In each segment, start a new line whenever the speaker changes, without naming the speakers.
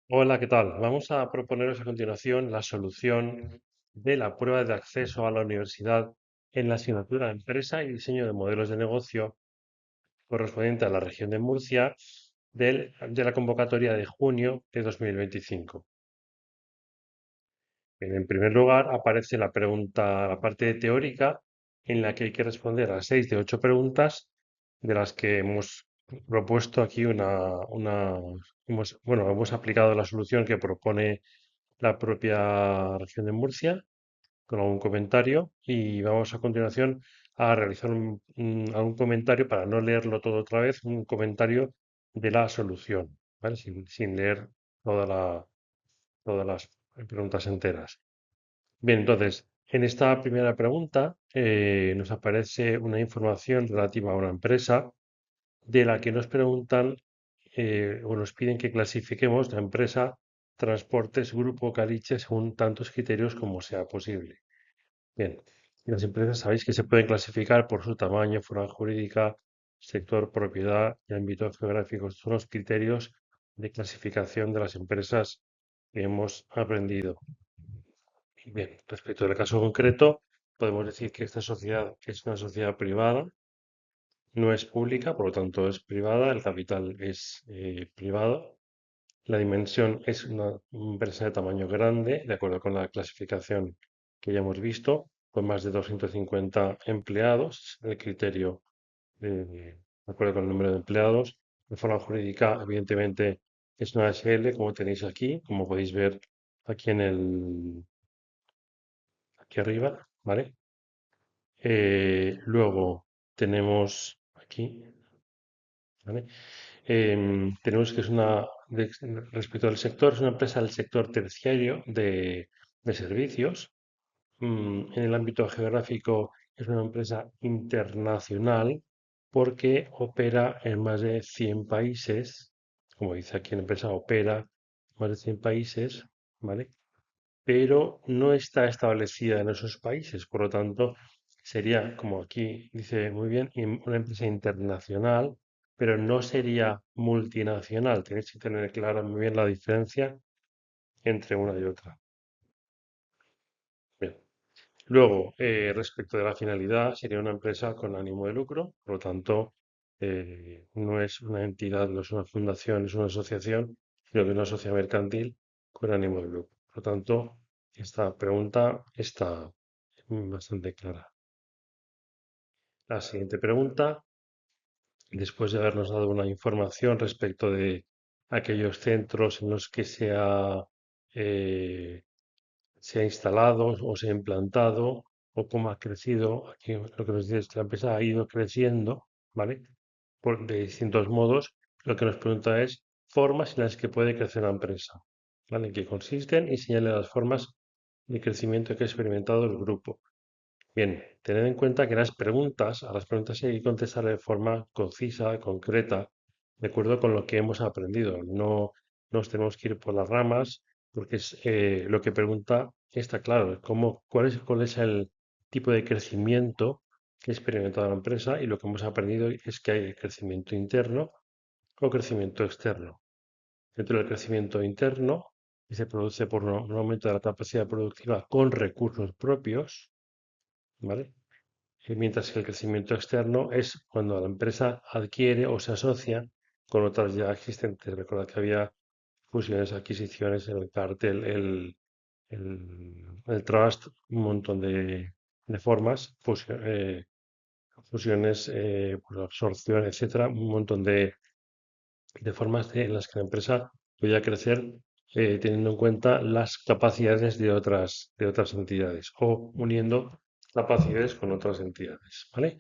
Hola, ¿qué tal? Vamos a proponeros a continuación la solución de la prueba de acceso a la universidad en la asignatura Empresa y Diseño de Modelos de Negocio correspondiente a la región de Murcia de la convocatoria de junio de 2025. Bien, en primer lugar, aparece la pregunta, la parte teórica, en la que hay que responder a 6 de 8 preguntas, de las que hemos propuesto aquí hemos aplicado la solución que propone la propia región de Murcia con algún comentario y vamos a continuación a realizar algún comentario para no leerlo todo otra vez, un comentario de la solución, ¿vale? Sin leer todas las preguntas enteras. Bien, entonces, en esta primera pregunta nos aparece una información relativa a una empresa de la que nos preguntan o nos piden que clasifiquemos la empresa Transportes Grupo Caliche según tantos criterios como sea posible. Bien, las empresas sabéis que se pueden clasificar por su tamaño, forma jurídica, sector, propiedad y ámbito geográfico. Estos son los criterios de clasificación de las empresas que hemos aprendido. Bien, respecto al caso concreto, podemos decir que esta sociedad es una sociedad privada, no es pública, por lo tanto es privada, el capital es privado. La dimensión es una empresa de tamaño grande, de acuerdo con la clasificación que ya hemos visto, con más de 250 empleados, el criterio de acuerdo con el número de empleados. De forma jurídica, evidentemente, es una SL, como tenéis aquí, como podéis ver aquí aquí arriba, ¿vale? Luego tenemos aquí, ¿vale? Tenemos que es respecto al sector, es una empresa del sector terciario de servicios. En el ámbito geográfico es una empresa internacional porque opera en más de 100 países. Como dice aquí, la empresa opera en más de 100 países, ¿vale? Pero no está establecida en esos países. Por lo tanto, sería, como aquí dice muy bien, una empresa internacional, pero no sería multinacional. Tenéis que tener clara muy bien la diferencia entre una y otra. Bien. Luego, respecto de la finalidad, sería una empresa con ánimo de lucro, por lo tanto, no es una entidad, no es una fundación, es una asociación, sino que es una sociedad mercantil con ánimo de lucro. Por lo tanto, esta pregunta está bastante clara. La siguiente pregunta, después de habernos dado una información respecto de aquellos centros en los que eh, se ha instalado o se ha implantado o cómo ha crecido. Aquí lo que nos dice es que la empresa ha ido creciendo, ¿vale? De distintos modos. Lo que nos pregunta es formas en las que puede crecer la empresa, ¿vale? En qué consisten y señala las formas de crecimiento que ha experimentado el grupo. Bien, tened en cuenta que a las preguntas hay que contestar de forma concisa, concreta, de acuerdo con lo que hemos aprendido. No nos tenemos que ir por las ramas, porque es lo que pregunta está claro, cuál es el tipo de crecimiento que ha experimentado la empresa y lo que hemos aprendido es que hay crecimiento interno o crecimiento externo. Dentro del crecimiento interno, que se produce por un aumento de la capacidad productiva con recursos propios, ¿vale? Mientras que el crecimiento externo es cuando la empresa adquiere o se asocia con otras ya existentes. Recordad que había fusiones, adquisiciones, el cartel, el trust, un montón de formas, fusiones, pues, absorción, etcétera, un montón de formas en las que la empresa podía crecer teniendo en cuenta las capacidades de otras entidades o uniendo capacidades con otras entidades, ¿vale?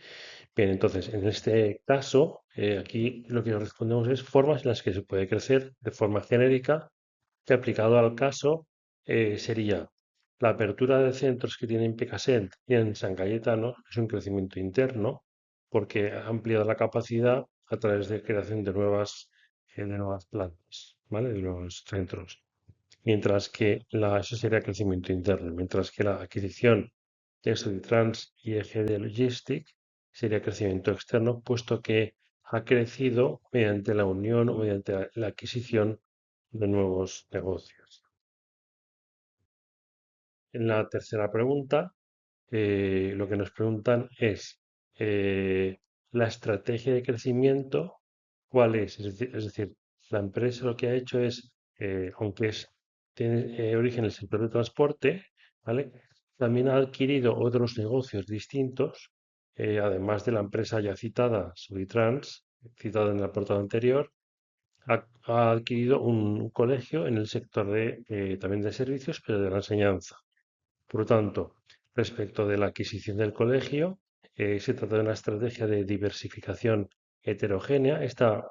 Bien, entonces, en este caso, aquí lo que respondemos es formas en las que se puede crecer de forma genérica, que aplicado al caso sería la apertura de centros que tienen Picassent y en San Cayetano es un crecimiento interno porque ha ampliado la capacidad a través de creación de nuevas plantas, ¿vale? De nuevos centros. Eso sería crecimiento interno, mientras que la adquisición de Soditrans y EGD Logistic sería crecimiento externo, puesto que ha crecido mediante la unión o mediante la adquisición de nuevos negocios. En la tercera pregunta, lo que nos preguntan es la estrategia de crecimiento, ¿cuál es? Es decir, la empresa lo que ha hecho es, aunque tiene origen en el sector de transporte, ¿vale? También ha adquirido otros negocios distintos, además de la empresa ya citada, Suritrans, citada en el apartado anterior, ha adquirido un colegio en el sector también de servicios, pero de la enseñanza. Por lo tanto, respecto de la adquisición del colegio, se trata de una estrategia de diversificación heterogénea. Esta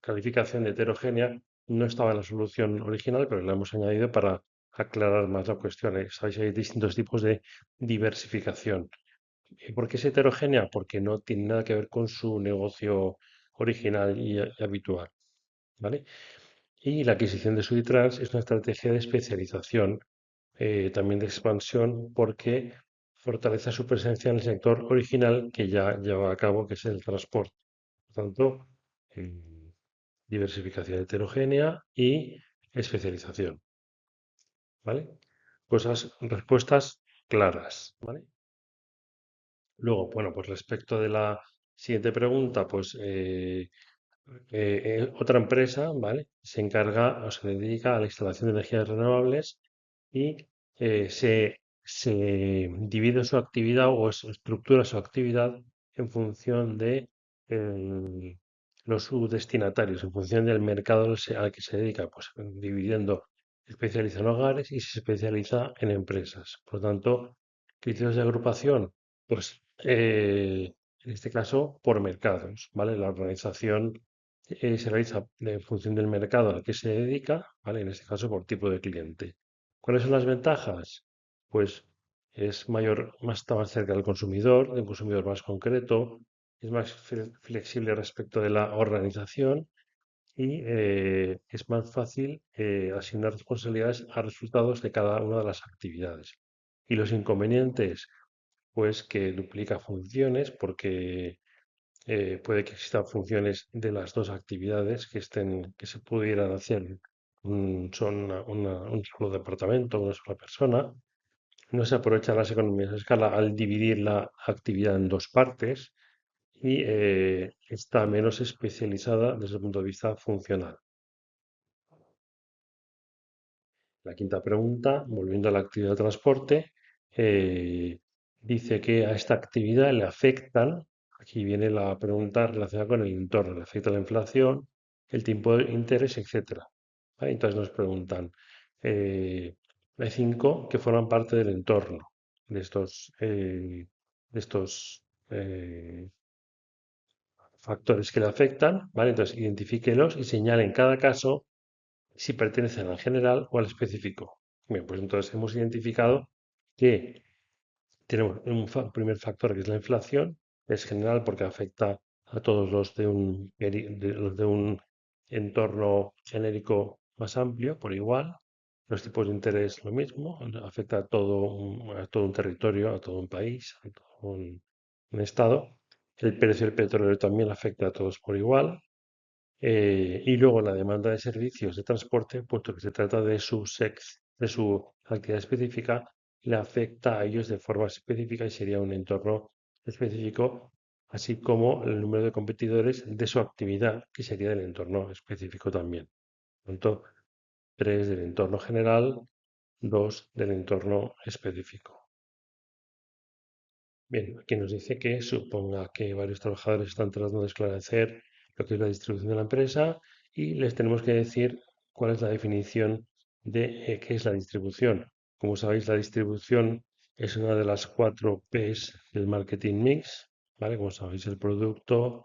calificación de heterogénea no estaba en la solución original, pero la hemos añadido para aclarar más la cuestión. Sabéis, hay distintos tipos de diversificación. ¿Por qué es heterogénea? Porque no tiene nada que ver con su negocio original y habitual, ¿vale? Y la adquisición de Suditrans es una estrategia de especialización, también de expansión, porque fortalece su presencia en el sector original que ya lleva a cabo, que es el transporte. Por tanto, diversificación heterogénea y especialización, ¿vale? Respuestas claras, ¿vale? Luego, bueno, pues respecto de la siguiente pregunta, pues otra empresa, ¿vale? Se encarga o se dedica a la instalación de energías renovables y se divide su actividad o estructura su actividad en función de eh, los subdestinatarios, en función del mercado al que se dedica, pues dividiendo, se especializa en hogares y se especializa en empresas. Por lo tanto, criterios de agrupación, pues en este caso por mercados, ¿vale? La organización se realiza en función del mercado al que se dedica, ¿vale? En este caso por tipo de cliente. ¿Cuáles son las ventajas? Pues es mayor, está más cerca del consumidor, de un consumidor más concreto, es más flexible respecto de la organización y es más fácil asignar responsabilidades a resultados de cada una de las actividades. Y los inconvenientes, pues que duplica funciones porque puede que existan funciones de las dos actividades que se pudieran hacer son un solo departamento, una sola persona. No se aprovechan las economías de escala al dividir la actividad en dos partes y está menos especializada desde el punto de vista funcional. La quinta pregunta, volviendo a la actividad de transporte, eh, dice que a esta actividad le afectan, aquí viene la pregunta relacionada con el entorno, le afecta la inflación, el tipo de interés, etcétera. ¿Vale? Entonces nos preguntan, hay cinco que forman parte del entorno de estos factores que le afectan, ¿vale? Entonces identifíquelos y señalen cada caso si pertenecen al general o al específico. Bien, pues entonces hemos identificado que tenemos un primer factor que es la inflación, es general porque afecta a todos los de un entorno genérico más amplio por igual. Los tipos de interés lo mismo, afecta a todo un territorio, a todo un país, a todo un estado. El precio del petróleo también afecta a todos por igual. Y luego la demanda de servicios de transporte, puesto que se trata de su actividad específica, le afecta a ellos de forma específica y sería un entorno específico, así como el número de competidores de su actividad, que sería del entorno específico también. Por tanto, tres del entorno general, dos del entorno específico. Bien, aquí nos dice que suponga que varios trabajadores están tratando de esclarecer lo que es la distribución de la empresa y les tenemos que decir cuál es la definición de qué es la distribución. Como sabéis, la distribución es una de las cuatro P's del marketing mix, ¿vale? Como sabéis, el producto,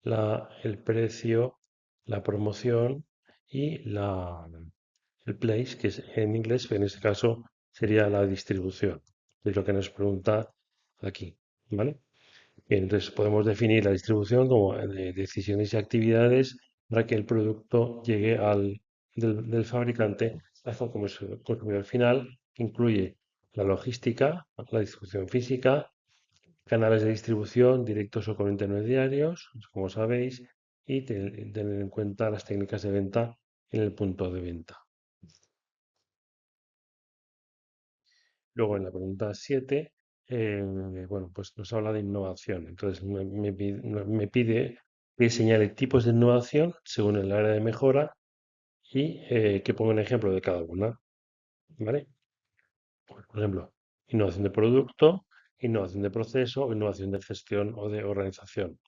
el precio, la promoción y el place, que es en inglés, en este caso sería la distribución. Es lo que nos pregunta aquí, ¿vale? Bien, entonces podemos definir la distribución como de decisiones y actividades para que el producto llegue del fabricante hasta el consumidor final, que incluye la logística, la distribución física, canales de distribución directos o con intermediarios, como sabéis, y tener en cuenta las técnicas de venta en el punto de venta. Luego en la pregunta 7, bueno, pues nos habla de innovación. Entonces me pide que señale tipos de innovación según el área de mejora y que ponga un ejemplo de cada una, ¿vale? Pues, por ejemplo, innovación de producto, innovación de proceso, innovación de gestión o de organización,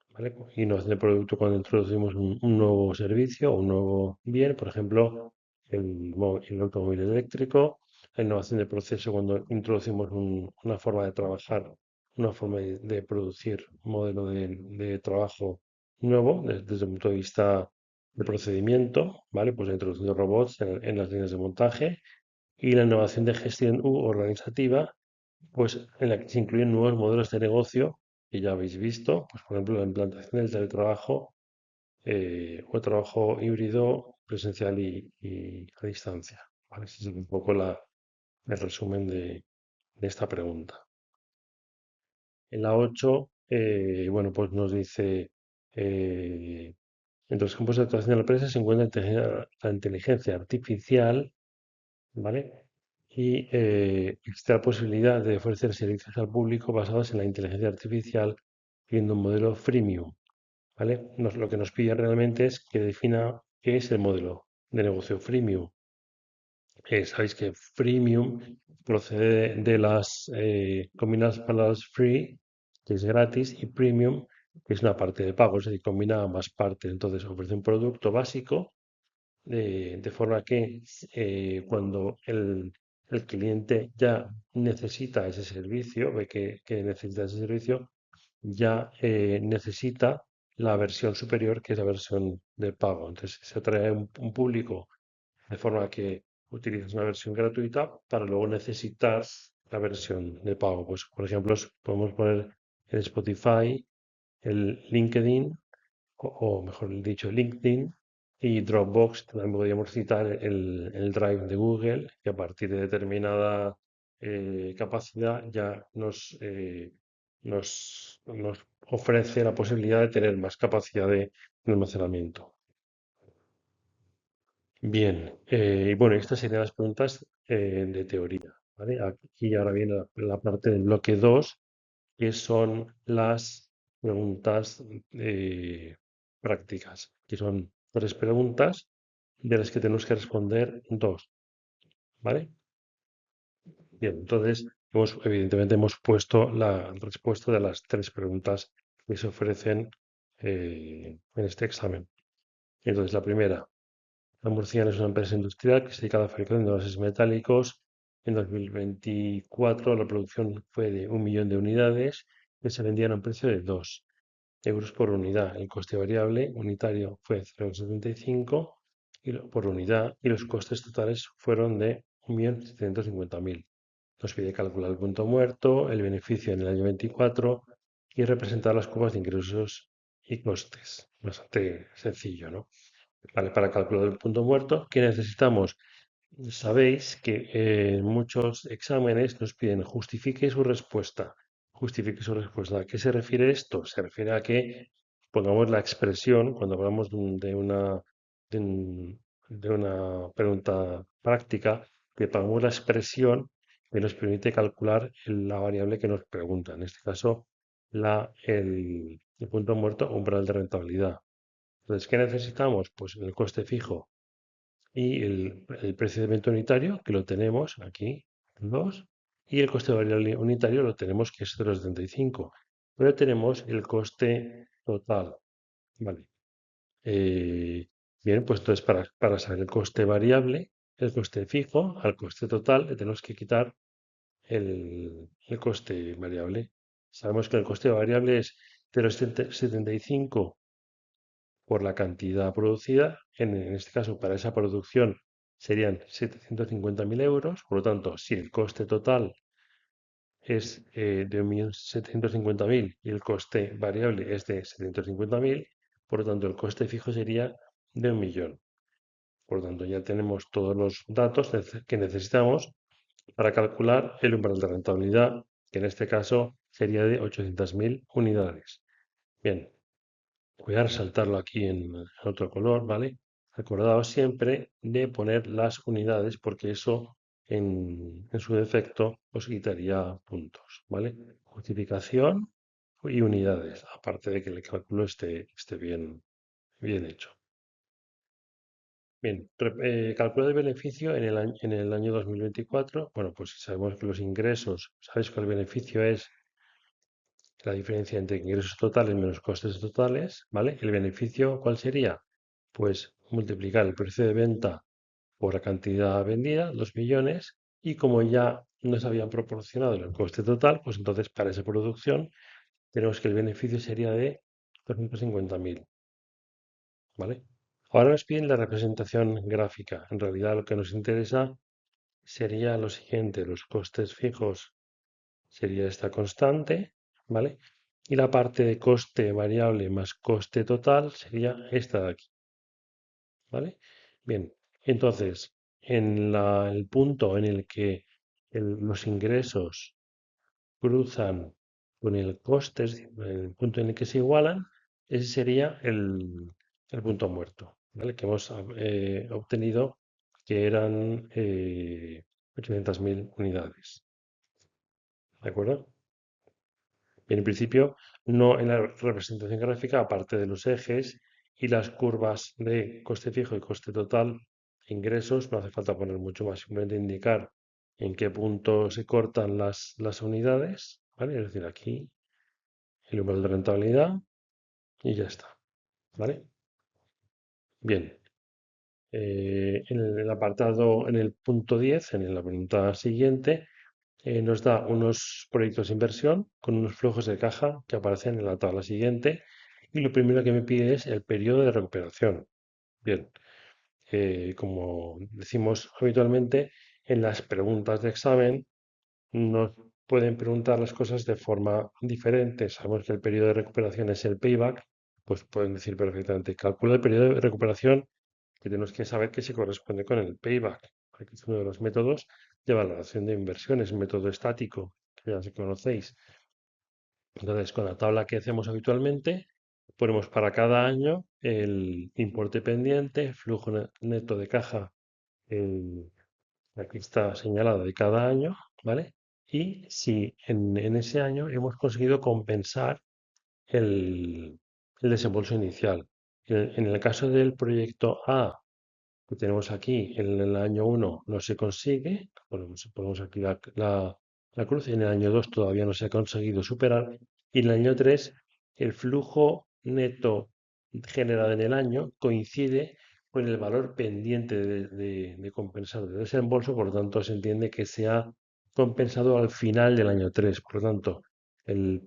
¿vale? Innovación de producto cuando introducimos un nuevo servicio o un nuevo bien, por ejemplo, el automóvil eléctrico. La innovación de proceso cuando introducimos una forma de trabajar, una forma de producir, un modelo de trabajo nuevo desde el punto de vista de procedimiento, ¿vale? Pues la introducción de robots en las líneas de montaje y la innovación de gestión u organizativa, pues en la que se incluyen nuevos modelos de negocio que ya habéis visto, pues por ejemplo la implantación del teletrabajo o trabajo híbrido, presencial y a distancia. ¿Vale? Ese es un poco el resumen de esta pregunta. En la 8, bueno, pues nos dice, eh, entre los campos de actuación de la empresa se encuentra la inteligencia artificial, ¿vale? Y existe la posibilidad de ofrecer servicios al público basados en la inteligencia artificial, viendo un modelo freemium, ¿vale? Lo que nos pide realmente es que defina qué es el modelo de negocio freemium. Sabéis que freemium procede de las combinadas palabras free, que es gratis, y premium, que es una parte de pago, es decir, combina ambas partes. Entonces ofrece un producto básico de forma que cuando el cliente ya necesita ese servicio, ve que necesita ese servicio, ya necesita la versión superior, que es la versión de pago. Entonces se atrae un público de forma que utilizas una versión gratuita para luego necesitar la versión de pago. Pues, por ejemplo, podemos poner el Spotify, el LinkedIn o mejor dicho, LinkedIn y Dropbox. También podríamos citar el Drive de Google, que a partir de determinada capacidad ya nos ofrece la posibilidad de tener más capacidad de almacenamiento. Bien, y bueno, estas serían las preguntas de teoría, ¿vale? Aquí ahora viene la parte del bloque 2, que son las preguntas prácticas, que son tres preguntas de las que tenemos que responder dos, ¿vale? Bien, entonces, evidentemente hemos puesto la respuesta de las tres preguntas que se ofrecen en este examen. Entonces, la primera, la Murciana es una empresa industrial que se dedica a la fabricación de envases metálicos. En 2024 la producción fue de 1 millón de unidades que se vendían a un precio de 2 euros por unidad. El coste variable unitario fue 0,75 por unidad y los costes totales fueron de 1.750.000. Nos pide calcular el punto muerto, el beneficio en el año 24 y representar las curvas de ingresos y costes. Bastante sencillo, ¿no? Vale, para calcular el punto muerto, ¿qué necesitamos? Sabéis que en muchos exámenes nos piden justifique su respuesta. Justifique su respuesta. ¿A qué se refiere esto? Se refiere a que pongamos la expresión, cuando hablamos de una pregunta práctica, que pongamos la expresión que nos permite calcular la variable que nos pregunta. En este caso, el punto muerto, umbral de rentabilidad. Entonces, ¿qué necesitamos? Pues el coste fijo y el precio de venta unitario, que lo tenemos aquí, 2, y el coste variable unitario lo tenemos que es 0,75. Pero tenemos el coste total. Vale. Eh, bien, pues entonces para saber el coste variable, el coste fijo, al coste total le tenemos que quitar el coste variable. Sabemos que el coste variable es 0,75 por la cantidad producida. En este caso, para esa producción serían 750.000 euros. Por lo tanto, si el coste total es de 1.750.000 y el coste variable es de 750.000, por lo tanto, el coste fijo sería de 1 millón. Por lo tanto, ya tenemos todos los datos que necesitamos para calcular el umbral de rentabilidad, que en este caso sería de 800.000 unidades. Bien, Voy a resaltarlo aquí en otro color, ¿vale? Acordaos siempre de poner las unidades porque eso en su defecto os quitaría puntos, ¿vale? Justificación y unidades, aparte de que el cálculo esté bien hecho. Bien, calcular el beneficio en el año 2024. Bueno, pues si sabemos que los ingresos, sabéis que el beneficio es la diferencia entre ingresos totales menos costes totales, ¿vale? El beneficio, ¿cuál sería? Pues multiplicar el precio de venta por la cantidad vendida, 2 millones, y como ya nos habían proporcionado el coste total, pues entonces para esa producción tenemos que el beneficio sería de 250.000, ¿vale? Ahora nos piden la representación gráfica. En realidad lo que nos interesa sería lo siguiente, los costes fijos sería esta constante, ¿vale? Y la parte de coste variable más coste total sería esta de aquí, ¿vale? Bien, entonces, el punto en el que los ingresos cruzan con el coste, es decir, el punto en el que se igualan, ese sería el punto muerto, ¿vale? Que hemos obtenido que eran 800.000 unidades, ¿de acuerdo? Bien, en principio, no en la representación gráfica, aparte de los ejes y las curvas de coste fijo y coste total, ingresos, no hace falta poner mucho más, simplemente indicar en qué punto se cortan las unidades, ¿vale? Es decir, aquí el umbral de rentabilidad y ya está, ¿vale? Bien, en el apartado, en el punto 10, en la pregunta siguiente, nos da unos proyectos de inversión con unos flujos de caja que aparecen en la tabla siguiente y lo primero que me pide es el periodo de recuperación. Bien, como decimos habitualmente, en las preguntas de examen nos pueden preguntar las cosas de forma diferente. Sabemos que el periodo de recuperación es el payback, pues pueden decir perfectamente, calcula el periodo de recuperación que tenemos que saber que se corresponde con el payback, que es uno de los métodos de valoración de inversiones, un método estático, que ya se conocéis. Entonces, con la tabla que hacemos habitualmente, ponemos para cada año el importe pendiente, flujo neto de caja, el- aquí está señalado de cada año, ¿vale? Y si en ese año hemos conseguido compensar el, el desembolso inicial. En el caso del proyecto A, que tenemos aquí, en el año 1 no se consigue, ponemos aquí la cruz, y en el año 2 todavía no se ha conseguido superar, y en el año 3 el flujo neto generado en el año coincide con el valor pendiente de compensar de desembolso, por lo tanto se entiende que se ha compensado al final del año 3, por lo tanto el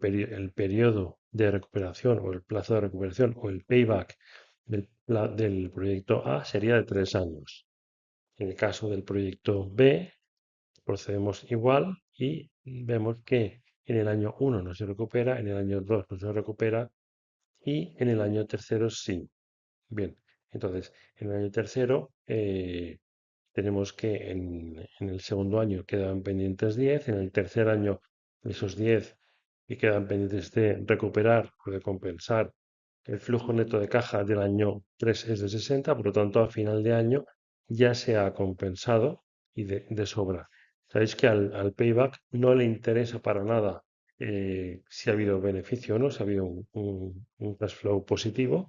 periodo de recuperación o el plazo de recuperación o el payback del proyecto A sería de 3 años. En el caso del proyecto B, procedemos igual y vemos que en el año 1 no se recupera, en el año 2 no se recupera y en el año tercero sí. Bien, entonces en el año tercero tenemos que en el segundo año quedan pendientes 10, en el tercer año esos 10 que quedan pendientes de recuperar o de compensar el flujo neto de caja del año 3 es de 60, por lo tanto, a final de año ya se ha compensado y de sobra. Sabéis que al payback no le interesa para nada si ha habido beneficio o no, si ha habido un cash flow positivo.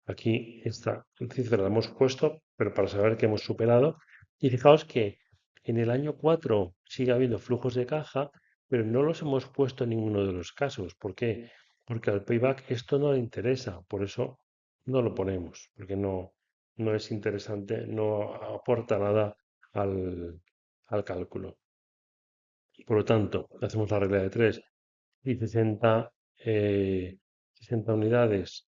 Aquí esta cifra la hemos puesto, pero para saber que hemos superado. Y fijaos que en el año 4 sigue habiendo flujos de caja, pero no los hemos puesto en ninguno de los casos. ¿Por qué? Porque al payback esto no le interesa, por eso no lo ponemos, porque no es interesante, no aporta nada al cálculo. Por lo tanto, hacemos la regla de 3 y 60 unidades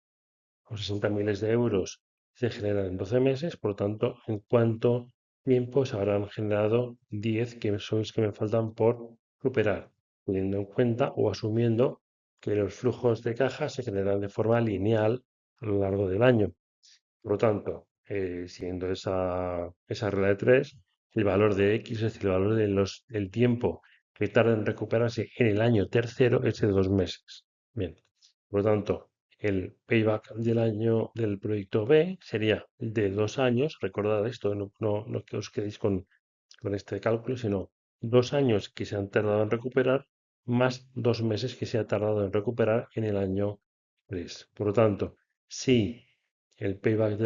o 60 miles de euros se generan en 12 meses, por lo tanto, ¿en cuánto tiempo se habrán generado 10 que son los que me faltan por superar? Teniendo en cuenta o asumiendo que los flujos de caja se generan de forma lineal a lo largo del año. Por lo tanto, siguiendo esa regla de 3, el valor de X, es decir, el valor del tiempo que tarda en recuperarse en el año tercero es de 2 meses. Bien, por lo tanto, El payback del año del proyecto B sería de 2 años. Recordad esto, no que os quedéis con este cálculo, sino 2 años que se han tardado en recuperar más 2 meses que se ha tardado en recuperar en el año 3. Por lo tanto, si el payback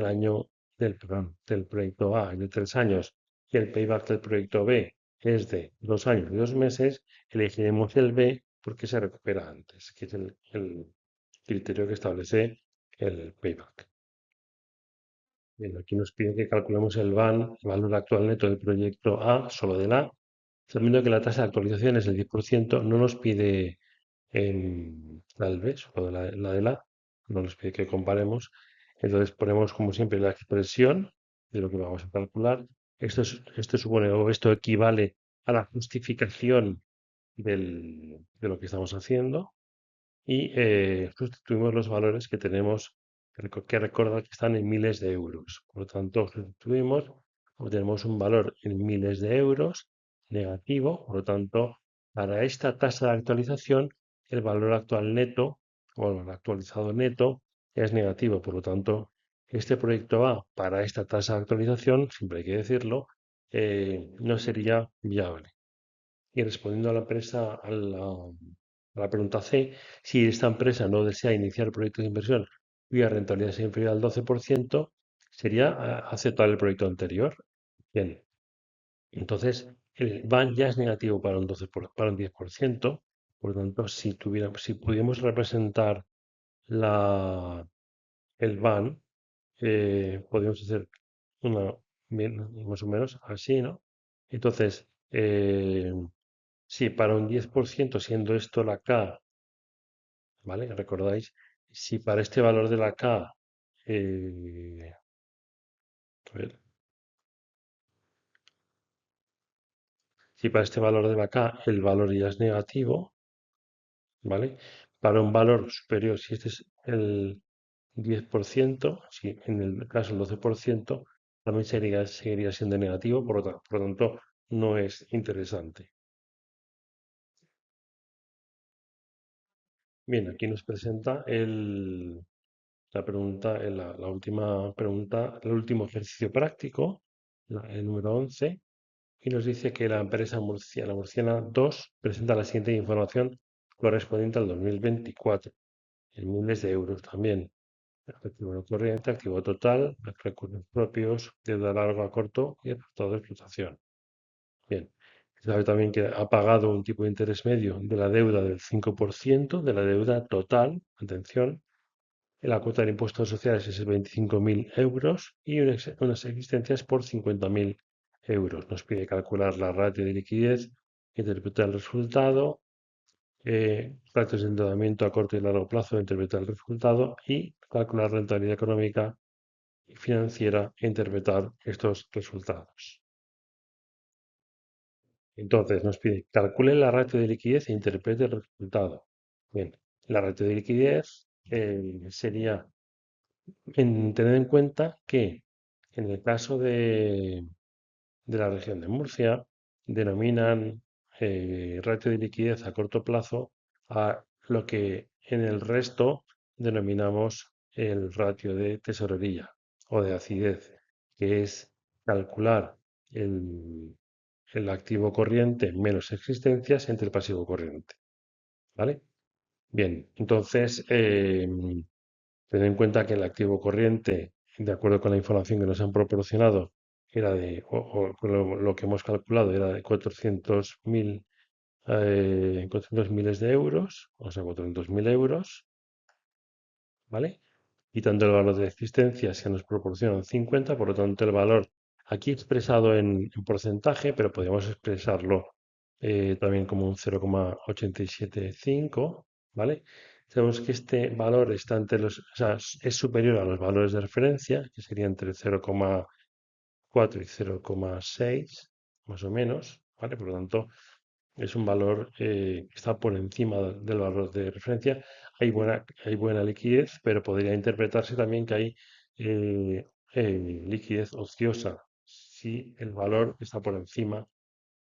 perdón, del proyecto A es de 3 años y el payback del proyecto B es de 2 años y 2 meses, elegiremos el B porque se recupera antes, que es el criterio que establece el payback. Bien, aquí nos pide que calculemos el VAN, el valor actual neto del proyecto A, solo del A, sabiendo que la tasa de actualización es el 10%, no nos pide la del B, solo la del A, no nos pide que comparemos. Entonces ponemos, como siempre, la expresión de lo que vamos a calcular. Esto supone o esto equivale a la justificación de lo que estamos haciendo y sustituimos los valores que tenemos, que recordar que están en miles de euros. Por lo tanto, sustituimos, obtenemos un valor en miles de euros negativo. Por lo tanto, para esta tasa de actualización, el valor actual neto o el actualizado neto es negativo. Por lo tanto, este proyecto A para esta tasa de actualización, siempre hay que decirlo, no sería viable. Y respondiendo a la pregunta C, si esta empresa no desea iniciar proyectos de inversión cuya rentabilidad sea inferior al 12%, sería aceptar el proyecto anterior. Bien, entonces el VAN ya es negativo para un 12 para un 10%. Por lo tanto, si pudiéramos representar el VAN, podríamos hacer una, más o menos así, ¿no? Entonces, sí, para un 10%, siendo esto la K, ¿vale? ¿Recordáis? Si para este valor de la K, a ver, si para este valor de la K el valor ya es negativo, ¿vale? Para un valor superior, si este es el 10%, si en el caso el 12%, también seguiría siendo negativo, por lo tanto, no es interesante. Bien, aquí nos presenta la última pregunta, el último ejercicio práctico, el número 11, y nos dice que la empresa murciana, la Murciana 2, presenta la siguiente información correspondiente al 2024, en miles de euros también. Activo no corriente, activo total, recursos propios, deuda largo a corto y resultado de explotación. Bien, sabe también que ha pagado un tipo de interés medio de la deuda del 5% de la deuda total, atención, la cuota de impuestos sociales es de 25.000 euros y unas existencias por 50.000 euros. Nos pide calcular la ratio de liquidez, interpretar el resultado, ratios de endeudamiento a corto y largo plazo, interpretar el resultado y calcular rentabilidad económica y financiera e interpretar estos resultados. Entonces nos pide calcule la ratio de liquidez e interprete el resultado. Bien, la ratio de liquidez sería tener en cuenta que en el caso de la región de Murcia denominan ratio de liquidez a corto plazo a lo que en el resto denominamos el ratio de tesorería o de acidez, que es calcular el activo corriente menos existencias entre el pasivo corriente. ¿Vale? Bien, entonces, ten en cuenta que el activo corriente, de acuerdo con la información que nos han proporcionado, era o con lo que hemos calculado era de 400 miles de euros, o sea, 400.000 euros, ¿vale? Quitando el valor de existencia, se nos proporcionan 50, por lo tanto, el valor aquí expresado en porcentaje, pero podríamos expresarlo también como un 0,875, ¿vale? Sabemos que este valor está o sea, es superior a los valores de referencia, que serían entre 0,4 y 0,6, más o menos, ¿vale? Por lo tanto, es un valor que está por encima del valor de referencia. Hay buena liquidez, pero podría interpretarse también que hay liquidez ociosa si el valor está por encima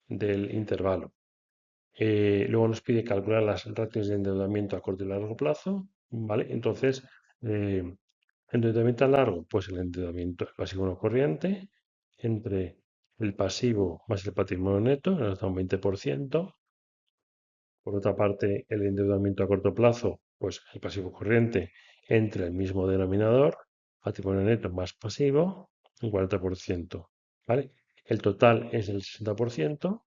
del intervalo. Luego nos pide calcular las ratios de endeudamiento a corto y largo plazo. ¿vale? Entonces, eh, endeudamiento a largo, pues el endeudamiento el pasivo no corriente entre el pasivo más el patrimonio neto, que nos da un 20%. Por otra parte, el endeudamiento a corto plazo, pues el pasivo corriente entre el mismo denominador, patrimonio neto más pasivo, un 40%, ¿vale? El total es el 60%,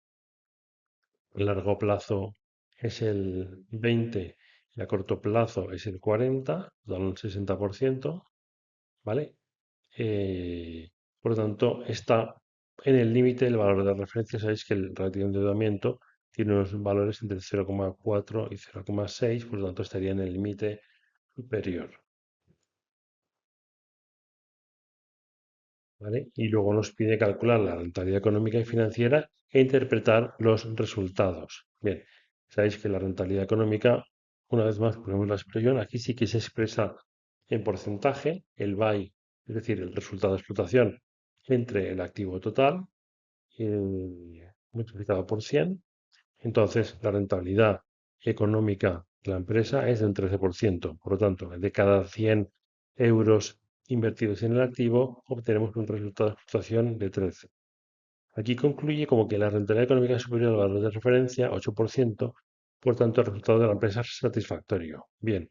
el largo plazo es el 20% y a corto plazo es el 40%, dan un 60%, ¿vale? Por lo tanto, está en el límite del valor de referencia. Sabéis que el ratio de endeudamiento tiene unos valores entre 0,4 y 0,6, por lo tanto estaría en el límite superior, ¿vale? Y luego nos pide calcular la rentabilidad económica y financiera e interpretar los resultados. Bien, sabéis que la rentabilidad económica, una vez más ponemos la expresión, aquí sí que se expresa en porcentaje, el BAI, es decir, el resultado de explotación entre el activo total multiplicado por 100. Entonces, la rentabilidad económica de la empresa es de un 13%. Por lo tanto, de cada 100 euros invertidos en el activo, obtenemos un resultado de explotación de 13. Aquí concluye como que la rentabilidad económica es superior al valor de referencia, 8%, por tanto, el resultado de la empresa es satisfactorio. Bien,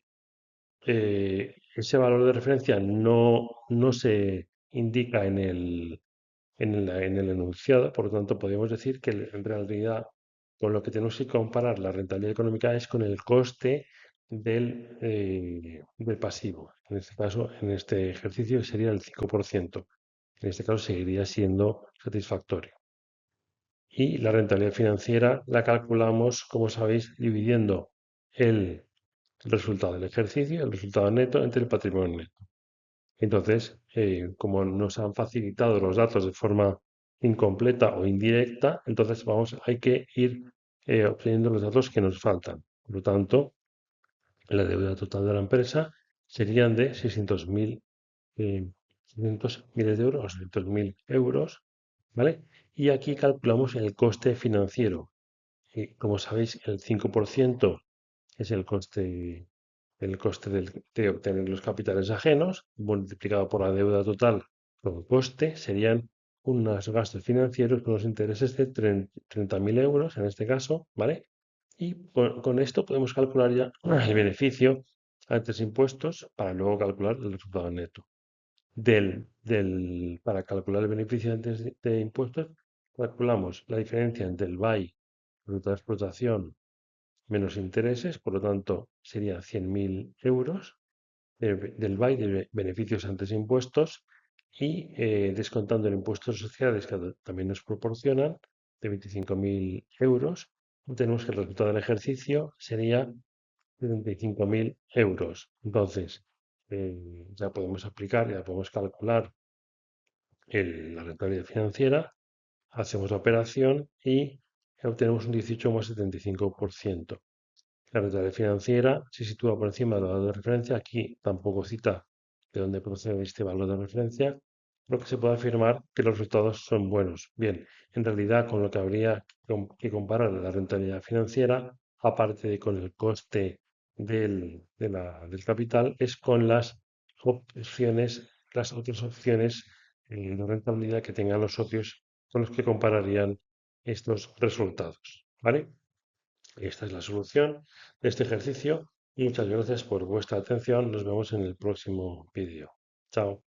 ese valor de referencia no se indica en el enunciado, por lo tanto, podemos decir que en realidad con lo que tenemos que comparar la rentabilidad económica es con el coste del pasivo. En este caso, en este ejercicio sería el 5%. En este caso seguiría siendo satisfactorio. Y la rentabilidad financiera la calculamos, como sabéis, dividiendo el resultado del ejercicio, el resultado neto, entre el patrimonio neto. Entonces, como nos han facilitado los datos de forma incompleta o indirecta, entonces hay que ir obteniendo los datos que nos faltan. Por lo tanto, la deuda total de la empresa serían de 600 miles de euros o 600.000 euros, ¿vale? Y aquí calculamos el coste financiero. Y como sabéis, el 5% es el coste de obtener los capitales ajenos, multiplicado por la deuda total como coste, serían unos gastos financieros con los intereses de 30.000 euros en este caso, ¿vale? Y con esto podemos calcular ya el beneficio antes impuestos para luego calcular el resultado neto. Para calcular el beneficio antes de impuestos, calculamos la diferencia entre el BAI, bruto de explotación, menos intereses, por lo tanto serían 100.000 euros del BAI de beneficios antes impuestos y descontando el impuesto de sociedades que también nos proporcionan de 25.000 euros, tenemos que el resultado del ejercicio sería 75.000 euros. Entonces, ya podemos aplicar, ya podemos calcular la rentabilidad financiera, hacemos la operación y obtenemos un 18,75%. La rentabilidad financiera se sitúa por encima del valor de referencia. Aquí tampoco cita de dónde procede este valor de referencia, lo que se puede afirmar que los resultados son buenos. Bien, en realidad con lo que habría que comparar la rentabilidad financiera, aparte de con el coste del capital, es con las otras opciones de rentabilidad que tengan los socios con los que compararían estos resultados. ¿Vale? Esta es la solución de este ejercicio. Muchas gracias por vuestra atención. Nos vemos en el próximo vídeo. Chao.